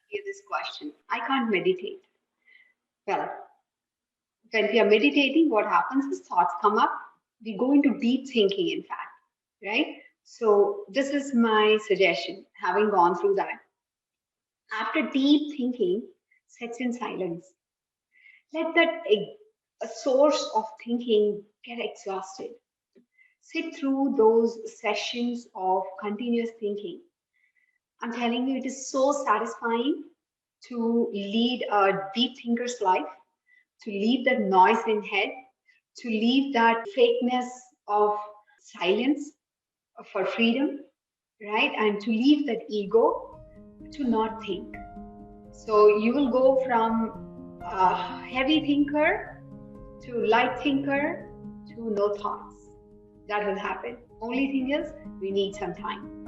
hear this question. I can't meditate. Well, when we are meditating, what happens is thoughts come up. We go into deep thinking, in fact, right? So, this is my suggestion, having gone through that. After deep thinking, sets in silence. Let that a source of thinking get exhausted. Sit through those sessions of continuous thinking. I'm telling you, it is so satisfying to lead a deep thinker's life, to leave that noise in head, to leave that fakeness of silence for freedom, right? And to leave that ego to not think. So you will go from a heavy thinker to light thinker to no thoughts. That will happen. Only thing is, we need some time.